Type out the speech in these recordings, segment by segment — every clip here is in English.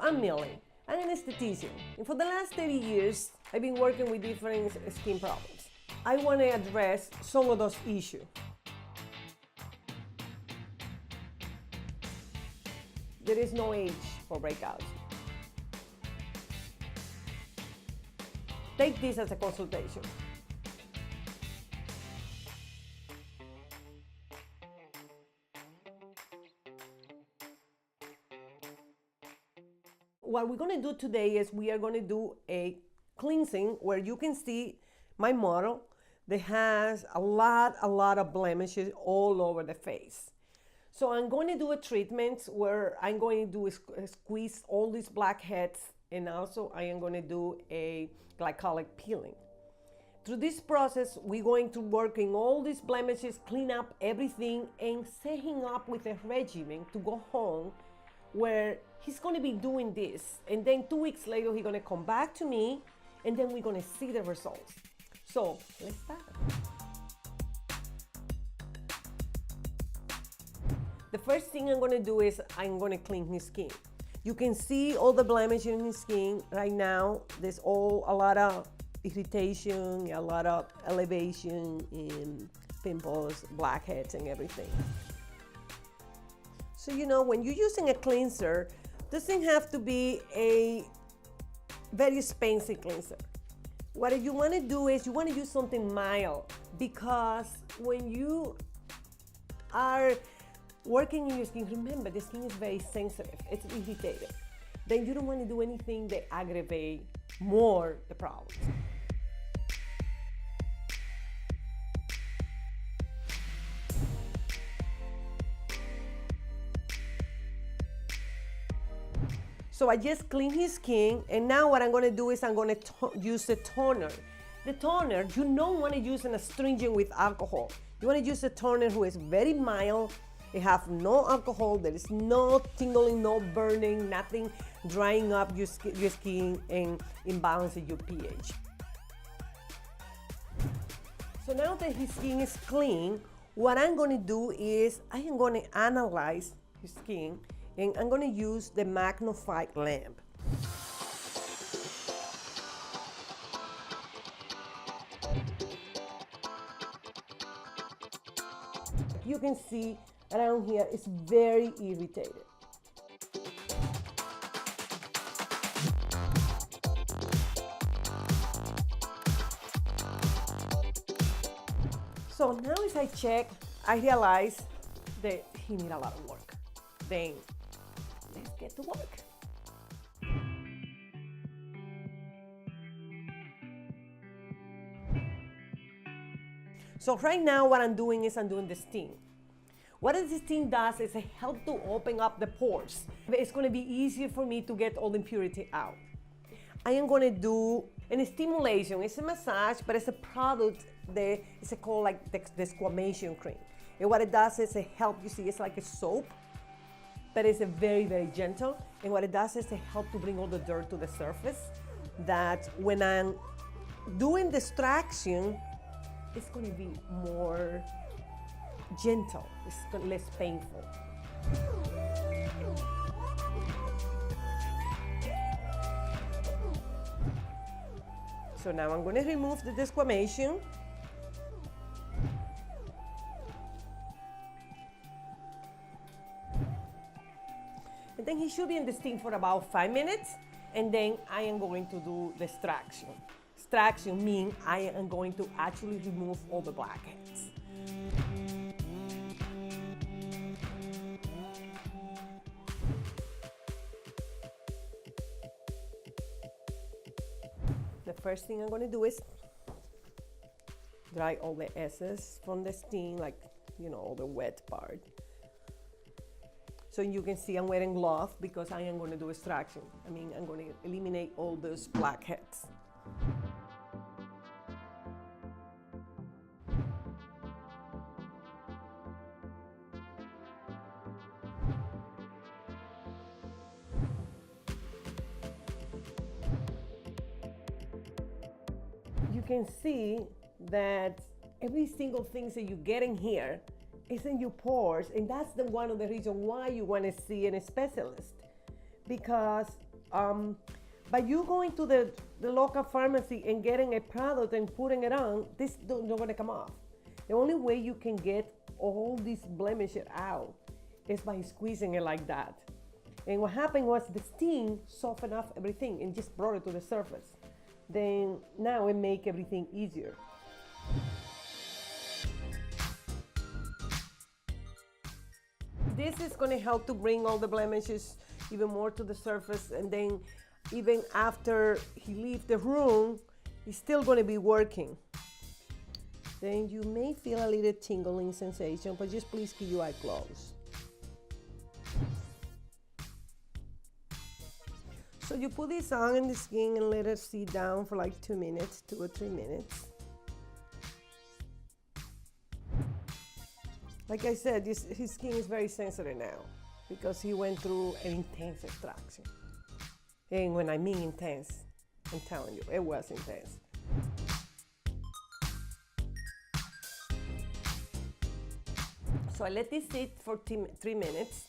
I'm Millie. I'm an esthetician, and for the last 30 years, I've been working with different skin problems. I want to address some of those issues. There is no age for breakouts. Take this as a consultation. What we're going to do today is we are going to do a cleansing where you can see my model that has a lot of blemishes all over the face. So I'm going to do a treatment where I'm going to do squeeze all these blackheads, and also I am going to do a glycolic peeling. Through this process, we're going to work in all these blemishes, clean up everything, and set him up with a regimen to go home where he's going to be doing this, and then 2 weeks later he's going to come back to me, and then we're going to see the results. So let's start. The first thing I'm going to do is I'm going to clean his skin. You can see all the blemishes in his skin right now. There's a lot of irritation, a lot of elevation in pimples, blackheads, and everything. So you know, when you're using a cleanser, doesn't have to be a very expensive cleanser. What you want to do is you want to use something mild, because when you are working in your skin, remember the skin is very sensitive, it's irritated. Then you don't want to do anything that aggravate more the problems. So I just clean his skin, and now what I'm going to do is I'm going to use the toner. The toner, you don't want to use an astringent with alcohol. You want to use a toner who is very mild. It have no alcohol, there is no tingling, no burning, nothing drying up your skin and imbalancing your pH. So now that his skin is clean, what I'm going to do is I am going to analyze his skin, and I'm going to use the magnified lamp. You can see around here it's very irritated. So now as I check, I realize that he needs a lot of work. Then let's get to work. So right now what I'm doing is I'm doing the steam. What this steam does is it helps to open up the pores. It's going to be easier for me to get all the impurity out. I am going to do a stimulation. It's a massage, but it's a product that is called like the desquamation cream. And what it does is it helps, you see, it's like a soap, but it's a very gentle. And what it does is it helps to bring all the dirt to the surface, that when I'm doing the extraction, it's going to be more gentle, it's less painful. So now I'm going to remove the desquamation. And then he should be in the steam for about 5 minutes, and then I am going to do the extraction. Extraction means I am going to actually remove all the blackheads. The first thing I'm going to do is dry all the excess from the steam, like, you know, all the wet part. So you can see I'm wearing gloves because I am going to do extraction. I mean, I'm going to eliminate all those blackheads. You can see that every single thing that you get in here is in your pores, and that's one of the reasons why you want to see a specialist, because by you going to the local pharmacy and getting a product and putting it on, this not gonna come off. The only way you can get all these blemishes out is by squeezing it like that. And what happened was the steam softened up everything and just brought it to the surface. Then now it makes everything easier. This is going to help to bring all the blemishes even more to the surface, and then even after he leaves the room, he's still going to be working. Then you may feel a little tingling sensation, but just please keep your eye closed. So you put this on in the skin and let it sit down for like 2 minutes, 2 or 3 minutes. Like I said, his skin is very sensitive now because he went through an intense extraction. And when I mean intense, I'm telling you, it was intense. So I let this sit for 3 minutes,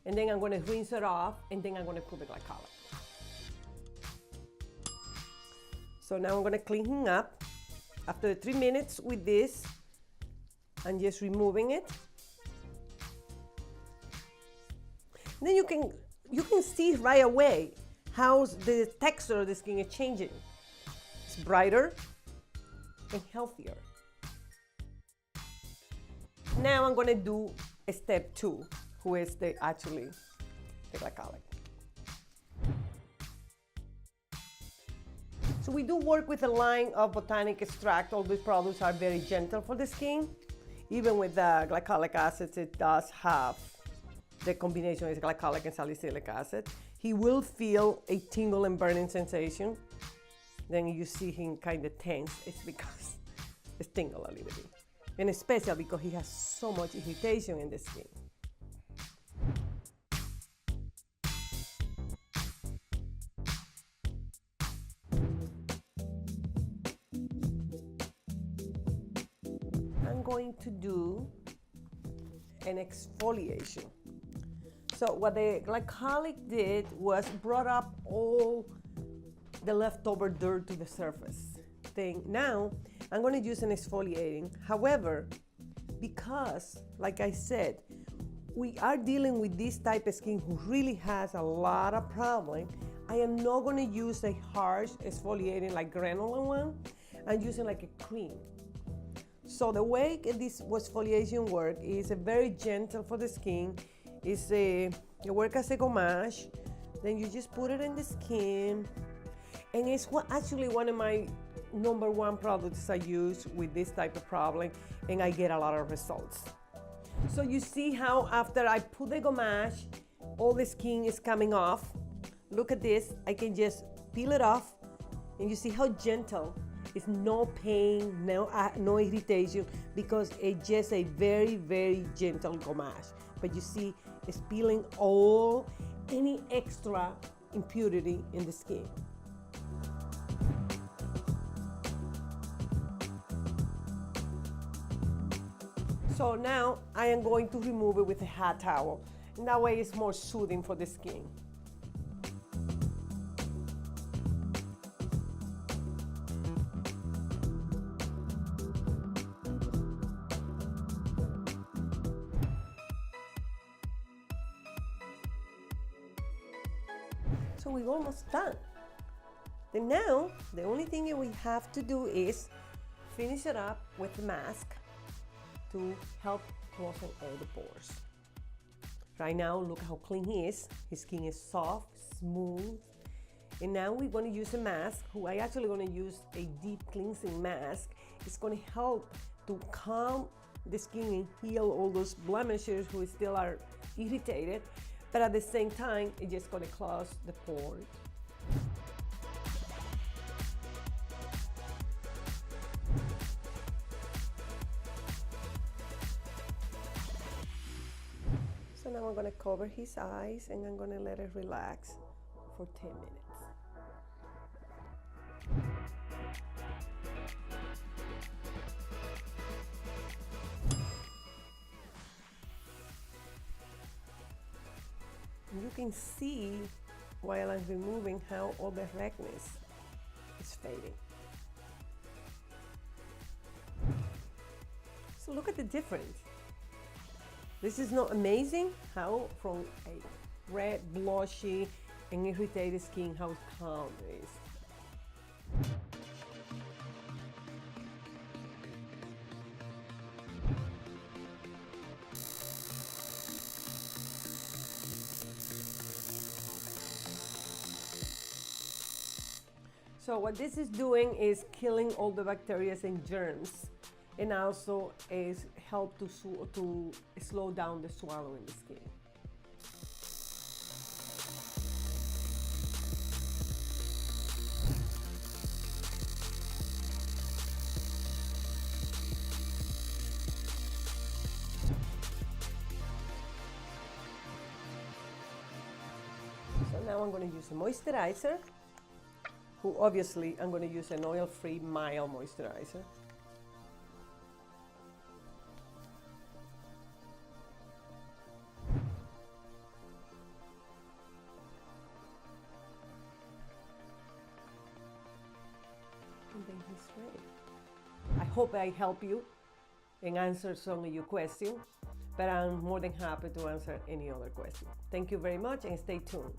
and then I'm going to rinse it off, and then I'm going to put the glycolic. So now I'm going to clean him up. After the 3 minutes with this, I'm just removing it. And then you can see right away how the texture of the skin is changing. It's brighter and healthier. Now I'm going to do a step 2, who is actually the glycolic. So we do work with a line of botanic extract. All these products are very gentle for the skin. Even with the glycolic acid, it does have the combination is glycolic and salicylic acid. He will feel a tingle and burning sensation. Then you see him kind of tense. It's because it's tingle a little bit. And especially because he has so much irritation in the skin. I'm going to do an exfoliation. So what the glycolic did was brought up all the leftover dirt to the surface. Now I'm going to use an exfoliating. However, because like I said, we are dealing with this type of skin who really has a lot of problem, I am not going to use a harsh exfoliating like granular one. I'm using like a cream. So the way this exfoliation works is very gentle for the skin. It works as a gommage. Then you just put it in the skin. And it's actually one of my #1 products I use with this type of problem, and I get a lot of results. So you see how after I put the gommage, all the skin is coming off. Look at this, I can just peel it off, and you see how gentle. It's no pain, no irritation, because it's just a very, very gentle gommage. But you see, it's peeling any extra impurity in the skin. So now I am going to remove it with a hot towel. And that way it's more soothing for the skin. So we're almost done. Then now, the only thing that we have to do is finish it up with the mask to help closing all the pores. Right now, look how clean he is. His skin is soft, smooth. And now we're going to use a mask, I actually going to use a deep cleansing mask. It's going to help to calm the skin and heal all those blemishes who still are irritated. But at the same time, it's just going to close the pores. So now I'm going to cover his eyes and I'm going to let it relax for 10 minutes. You can see while I'm removing how all the redness is fading. So look at the difference. This is not amazing how from a red, blushy, and irritated skin, how calm it is. So what this is doing is killing all the bacteria and germs, and also is help to slow down the swelling in the skin. So now I'm going to use a moisturizer. Who obviously I'm going to use an oil-free mild moisturizer. And then he's ready. I hope I help you and answer some of your questions, but I'm more than happy to answer any other question. Thank you very much and stay tuned.